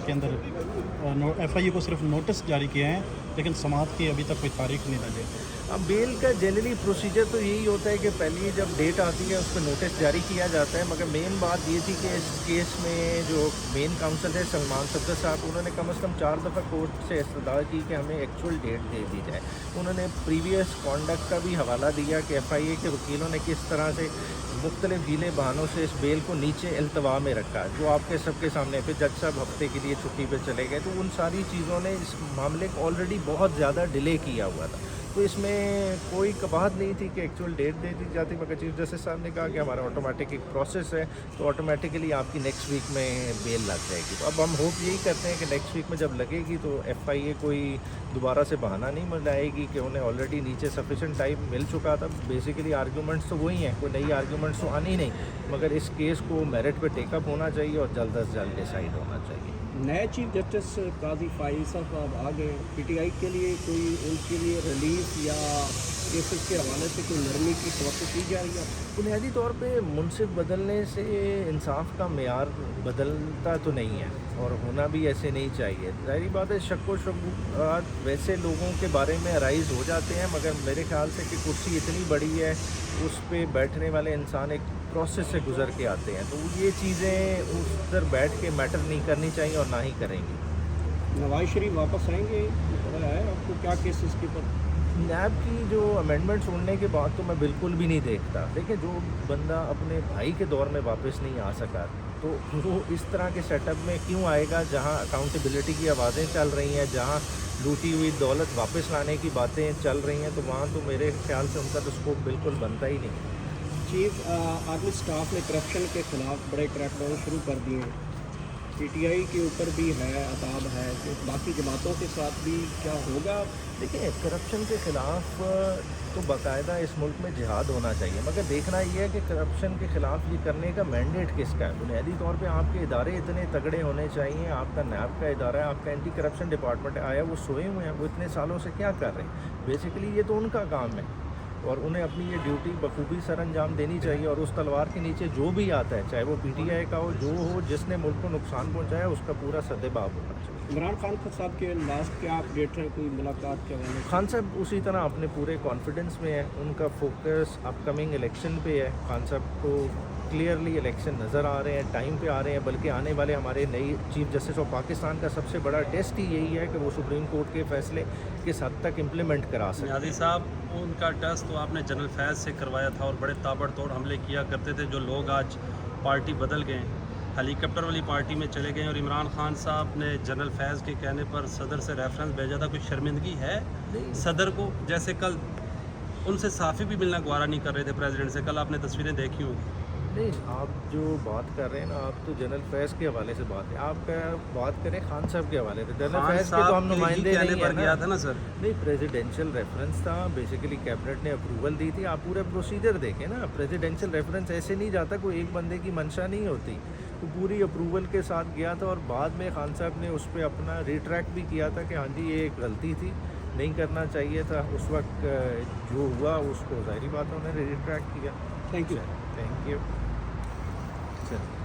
के अंदर FIA को सिर्फ नोटिस जारी किए हैं, लेकिन समाअत की अभी तक कोई तारीख नहीं लगी। अब बेल का जनरली प्रोसीजर तो यही होता है कि पहले जब डेट आती है उस पर नोटिस जारी किया जाता है, मगर मेन बात ये थी कि इस केस में जो मेन काउंसिल है सलमान सफदर साहब, उन्होंने कम से कम 4 दफ़ा कोर्ट से इस्तदा की कि हमें एक्चुअल डेट दे दी जाए। उन्होंने प्रीवियस कॉन्डक्ट का भी हवाला दिया कि FIA के वकीलों ने किस तरह से मुख्तलिफ ढीले बहानों से इस बेल को नीचे अल्तवा में रखा, जो आपके सबके सामने फिर जज साहब हफ्ते के लिए छुट्टी पे चले गए, तो उन सारी चीज़ों ने इस मामले को ऑलरेडी बहुत ज़्यादा डिले किया हुआ था। तो इसमें कोई कबाहत नहीं थी कि एक्चुअल डेट दे दी जाती, मगर चीफ जस्टिस साहब ने कहा कि हमारा ऑटोमेटिक एक प्रोसेस है, तो ऑटोमेटिकली आपकी नेक्स्ट वीक में बेल लग जाएगी। तो अब हम होप यही करते हैं कि नेक्स्ट वीक में जब लगेगी तो FIA कोई दोबारा से बहाना नहीं बनाएगी कि उन्हें ऑलरेडी नीचे सफिशेंट टाइम मिल चुका था। बेसिकली आर्गूमेंट्स तो वही हैं, कोई नई आर्गूमेंट्स तो आनी नहीं, मगर इस केस को मेरिट पे टेकअप होना चाहिए और जल्द अज जल्द डिसाइड होना चाहिए। नए चीफ जस्टिस काजी फाइल साहब आ गए, PTI के लिए कोई उनके लिए रिलीफ या केसेस के हवाले से कोई नरमी की तवक्को की जा रही है? बुनियादी तौर पे मुनसिफ बदलने से इंसाफ का मेयार बदलता तो नहीं है और होना भी ऐसे नहीं चाहिए। ज़ाहिर बात है शक व शुबहात वैसे लोगों के बारे में अराइज़ हो जाते हैं, मगर मेरे ख्याल से कि कुर्सी इतनी बड़ी है उस पर बैठने वाले इंसान एक प्रोसेस से गुजर के आते हैं, तो ये चीज़ें उस पर बैठ के मैटर नहीं करनी चाहिए और ना ही करेंगी। नवाज शरीफ वापस आएंगे, पता है आपको क्या केसेस के ऊपर? नैब की जो अमेंडमेंट सुनने के बाद तो मैं बिल्कुल भी नहीं देखता। देखिए, जो बंदा अपने भाई के दौर में वापस नहीं आ सका, तो वो इस तरह के सेटअप में क्यों आएगा जहां अकाउंटेबिलिटी की आवाज़ें चल रही हैं, जहां लूटी हुई दौलत वापस लाने की बातें चल रही हैं, तो वहाँ तो मेरे ख्याल से उनका तो स्कोप बिल्कुल बनता ही नहीं। चीफ आर्मी स्टाफ ने करप्शन के ख़िलाफ़ बड़े क्रैकडाउन शुरू कर दिए हैं, PTI के ऊपर भी है, अदाब है, तो बाकी जमातों के साथ भी क्या होगा? देखिए, करप्शन के ख़िलाफ़ तो बाकायदा इस मुल्क में जिहाद होना चाहिए, मगर देखना ये है कि करप्शन के ख़िलाफ़ ये करने का मैंडेट किसका है। बुनियादी तौर पे आपके इदारे इतने तगड़े होने चाहिए। आपका नैब का इदारा है, आपका एंटी करप्शन डिपार्टमेंट आया, वो सोए हुए हैं, वो इतने सालों से क्या कर रहे हैं? बेसिकली ये तो उनका काम है और उन्हें अपनी ये ड्यूटी बखूबी सर अंजाम देनी चाहिए। और उस तलवार के नीचे जो भी आता है, चाहे वो PTI का हो, जो हो, जिसने मुल्क को नुकसान पहुंचाया, उसका पूरा सद्देबाब होना चाहिए। इमरान खान साहब के लास्ट क्या अपडेट है, कोई मुलाकात के हवाले से? खान साहब उसी तरह अपने पूरे कॉन्फिडेंस में है, उनका फोकस अपकमिंग इलेक्शन पे है। खान साहब को क्लियरली इलेक्शन नज़र आ रहे हैं, टाइम पे आ रहे हैं, बल्कि आने वाले हमारे नई चीफ जस्टिस ऑफ पाकिस्तान का सबसे बड़ा टेस्ट ही यही है कि वो सुप्रीम कोर्ट के फैसले किस हद तक इम्प्लीमेंट करा सकें। नियाज़ी साहब, उनका टेस्ट तो आपने जनरल फैज़ से करवाया था और बड़े ताबड़तोड़ हमले किया करते थे, जो लोग आज पार्टी बदल गए, हेलीकॉप्टर वाली पार्टी में चले गए। और इमरान खान साहब ने जनरल फैज़ के कहने पर सदर से रेफरेंस भेजा था। कुछ शर्मिंदगी है सदर को? जैसे कल उनसे साफ़ी भी मिलना गवारा नहीं कर रहे थे प्रेसिडेंट से, कल आपने तस्वीरें देखी होंगी। नहीं, आप जो बात कर रहे हैं ना, आप तो जनरल फैज़ के हवाले से बात है, आप बात करें खान साहब के हवाले से। जनरल फैज़ के तो हम नुमाइंदे नहीं है ना। गया था ना सर। नहीं, प्रेसिडेंशियल रेफरेंस था, बेसिकली कैबिनेट ने अप्रूवल दी थी। आप पूरा प्रोसीजर देखें ना, प्रेसिडेंशियल रेफरेंस ऐसे नहीं जाता, कोई एक बंदे की मंशा नहीं होती, तो पूरी अप्रूवल के साथ गया था। और बाद में खान साहब ने उस पर अपना रिट्रैक्ट भी किया था कि हाँ जी, ये एक गलती थी, नहीं करना चाहिए था। उस वक्त जो हुआ उसको ज़ाहिर बात है उन्होंने रिट्रैक्ट किया। Thank you. Thank you. चलिए।